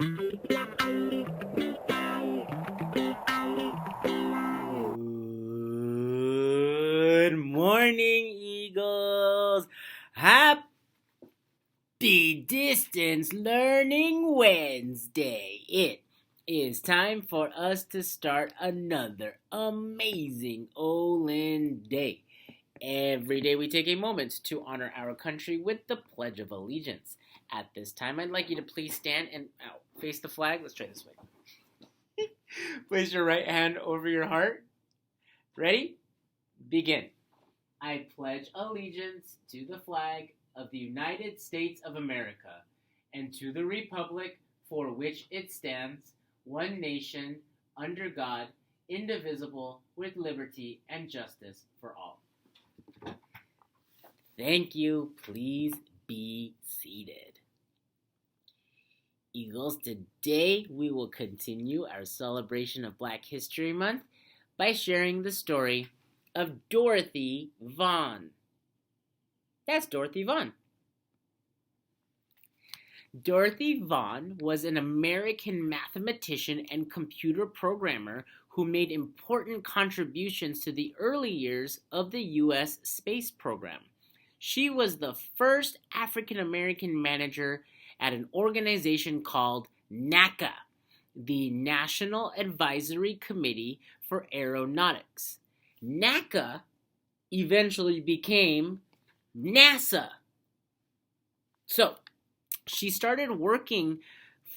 Good morning, Eagles. Happy Distance Learning Wednesday. It is time for us to start another amazing Olin Day. Every day we take a moment to honor our country with the Pledge of Allegiance. At this time, I'd like you to please stand and face the flag. Let's try this way. Place your right hand over your heart. Ready? Begin. I pledge allegiance to the flag of the United States of America and to the republic for which it stands, one nation, under God, indivisible, with liberty and justice for all. Thank you. Please be seated. Eagles, today we will continue our celebration of Black History Month by sharing the story of Dorothy Vaughan. That's Dorothy Vaughan. Dorothy Vaughan was an American mathematician and computer programmer who made important contributions to the early years of the U.S. space program. She was the first African American manager at an organization called NACA, the National Advisory Committee for Aeronautics. NACA eventually became NASA. So, she started working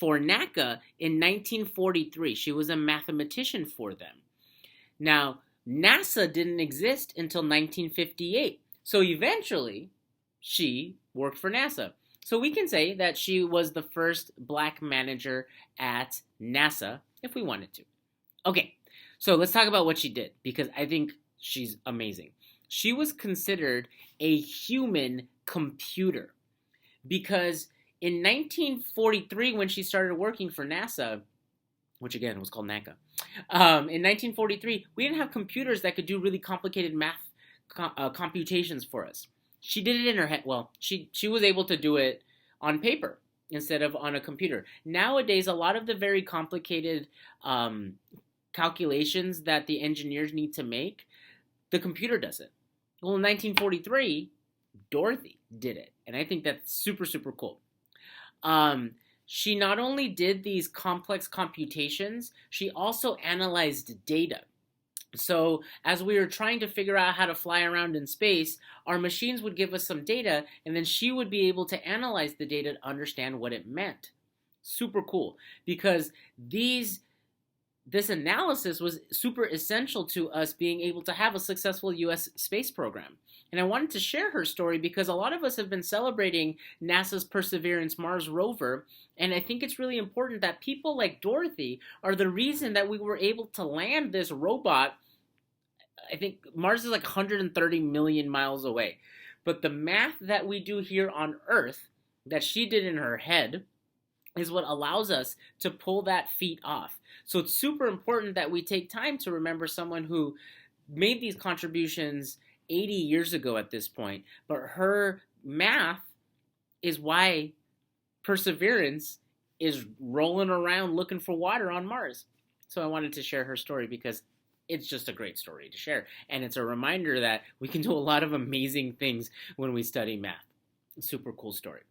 for NACA in 1943. She was a mathematician for them. Now, NASA didn't exist until 1958. So eventually, she worked for NASA. So we can say that she was the first Black manager at NASA, if we wanted to. Okay, so let's talk about what she did, because I think she's amazing. She was considered a human computer, because in 1943, when she started working for NASA, which again was called NACA, in 1943, we didn't have computers that could do really complicated math computations for us. She did it in her head. Well, she was able to do it on paper instead of on a computer. Nowadays, a lot of the very complicated calculations that the engineers need to make, the computer does it. Well, in 1943, Dorothy did it, and I think that's super, super cool. She not only did these complex computations, she also analyzed data. So as we were trying to figure out how to fly around in space, our machines would give us some data, and then she would be able to analyze the data to understand what it meant. Super cool, because this analysis was super essential to us being able to have a successful U.S. space program. And I wanted to share her story because a lot of us have been celebrating NASA's Perseverance Mars rover, and I think it's really important that people like Dorothy are the reason that we were able to land this robot. I think Mars is like 130 million miles away. But the math that we do here on Earth, that she did in her head, is what allows us to pull that feat off. So it's super important that we take time to remember someone who made these contributions 80 years ago at this point. But her math is why Perseverance is rolling around looking for water on Mars. So I wanted to share her story because it's just a great story to share. And it's a reminder that we can do a lot of amazing things when we study math. Super cool story.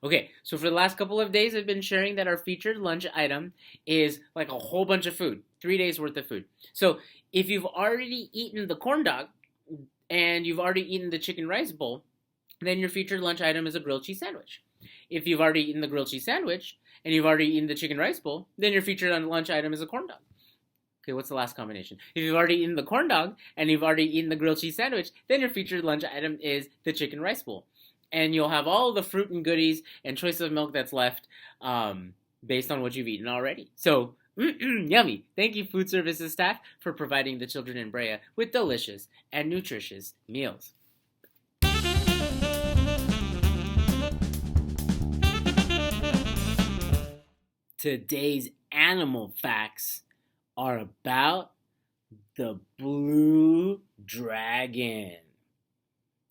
Okay, so for the last couple of days, I've been sharing that our featured lunch item is like a whole bunch of food, 3 days worth of food. So if you've already eaten the corn dog and you've already eaten the chicken rice bowl, then your featured lunch item is a grilled cheese sandwich. If you've already eaten the grilled cheese sandwich and you've already eaten the chicken rice bowl, then your featured lunch item is a corn dog. Okay, what's the last combination? If you've already eaten the corn dog and you've already eaten the grilled cheese sandwich, then your featured lunch item is the chicken rice bowl. And you'll have all the fruit and goodies and choice of milk that's left based on what you've eaten already. So, yummy. Thank you, food services staff, for providing the children in Brea with delicious and nutritious meals. Today's animal facts are about the blue dragon.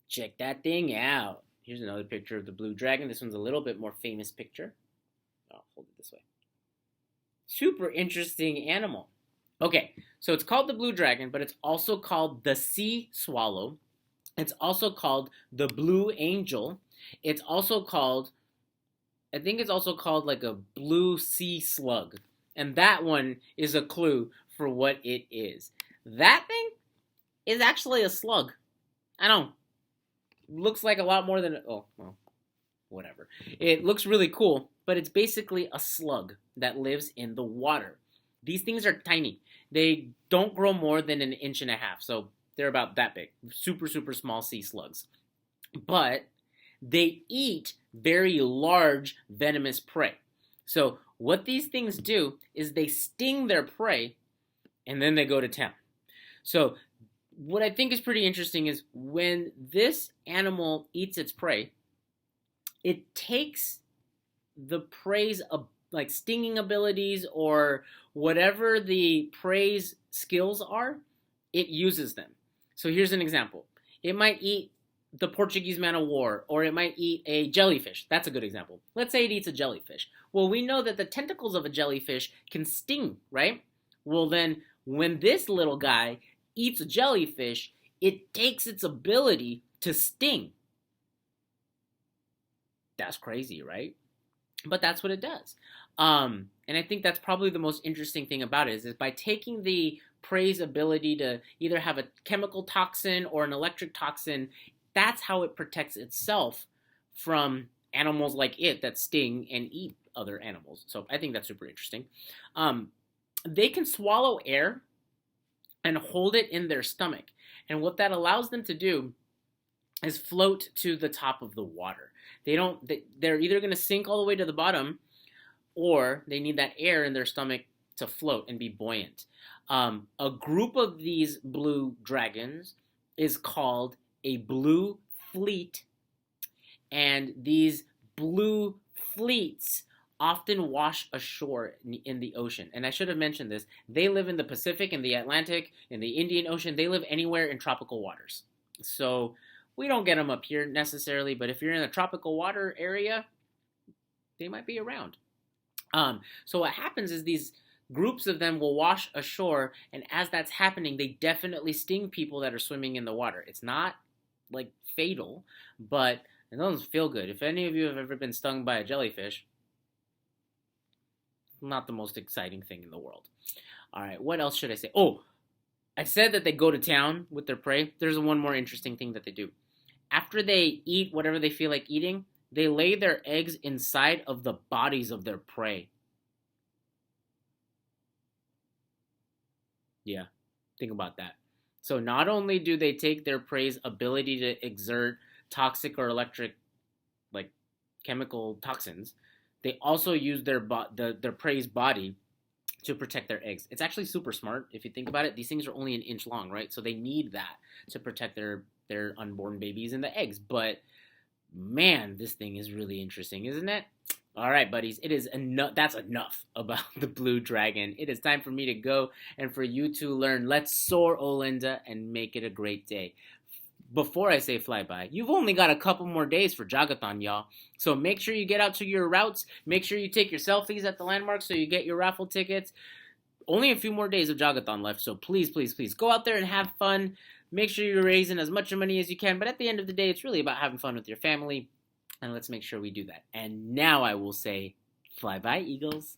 Check that thing out. Here's another picture of the blue dragon. This one's a little bit more famous picture. I'll hold it this way. Super interesting animal. Okay, so it's called the blue dragon, but it's also called the sea swallow. It's also called the blue angel. It's also called, I think it's also called like a blue sea slug. And that one is a clue for what it is. That thing is actually a slug. I don't know. Looks like a lot more than, oh, well, whatever. It looks really cool, but it's basically a slug that lives in the water. These things are tiny. They don't grow more than an inch and a half, so they're about that big. Super, super small sea slugs. But they eat very large venomous prey. So what these things do is they sting their prey and then they go to town. So what I think is pretty interesting is when this animal eats its prey, it takes the prey's like stinging abilities or whatever the prey's skills are, it uses them. So here's an example. It might eat the Portuguese man of war, or it might eat a jellyfish. That's a good example. Let's say it eats a jellyfish. Well, we know that the tentacles of a jellyfish can sting, right? Well, then when this little guy eats a jellyfish, it takes its ability to sting. That's crazy, right? But that's what it does. And I think that's probably the most interesting thing about it is by taking the prey's ability to either have a chemical toxin or an electric toxin, that's how it protects itself from animals like it that sting and eat other animals. So I think that's super interesting. They can swallow air and hold it in their stomach. And what that allows them to do is float to the top of the water. They're either going to sink all the way to the bottom or they need that air in their stomach to float and be buoyant. A group of these blue dragons is called a blue fleet, and these blue fleets often wash ashore in the ocean. And I should have mentioned this. They live in the Pacific, in the Atlantic, in the Indian Ocean. They live anywhere in tropical waters. So we don't get them up here necessarily, but if you're in a tropical water area, they might be around. So what happens is these groups of them will wash ashore, and as that's happening, they definitely sting people that are swimming in the water. It's not like fatal, but it doesn't feel good. If any of you have ever been stung by a jellyfish, not the most exciting thing in the world. All right, what else should I say? Oh, I said that they go to town with their prey. There's one more interesting thing that they do. After they eat whatever they feel like eating, they lay their eggs inside of the bodies of their prey. Yeah, think about that. So not only do they take their prey's ability to exert toxic or electric, like chemical toxins, they also use their prey's body to protect their eggs. It's actually super smart if you think about it. These things are only an inch long, right? So they need that to protect their unborn babies and the eggs. But man, this thing is really interesting, isn't it? All right, buddies, it is enough. That's enough about the blue dragon. It is time for me to go and for you to learn. Let's soar, Olinda, and make it a great day. Before I say fly by, you've only got a couple more days for Jogathon, y'all. So make sure you get out to your routes. Make sure you take your selfies at the landmarks so you get your raffle tickets. Only a few more days of Jogathon left, so please, please, please go out there and have fun. Make sure you're raising as much money as you can, but at the end of the day, it's really about having fun with your family, and let's make sure we do that. And now I will say, fly by, Eagles.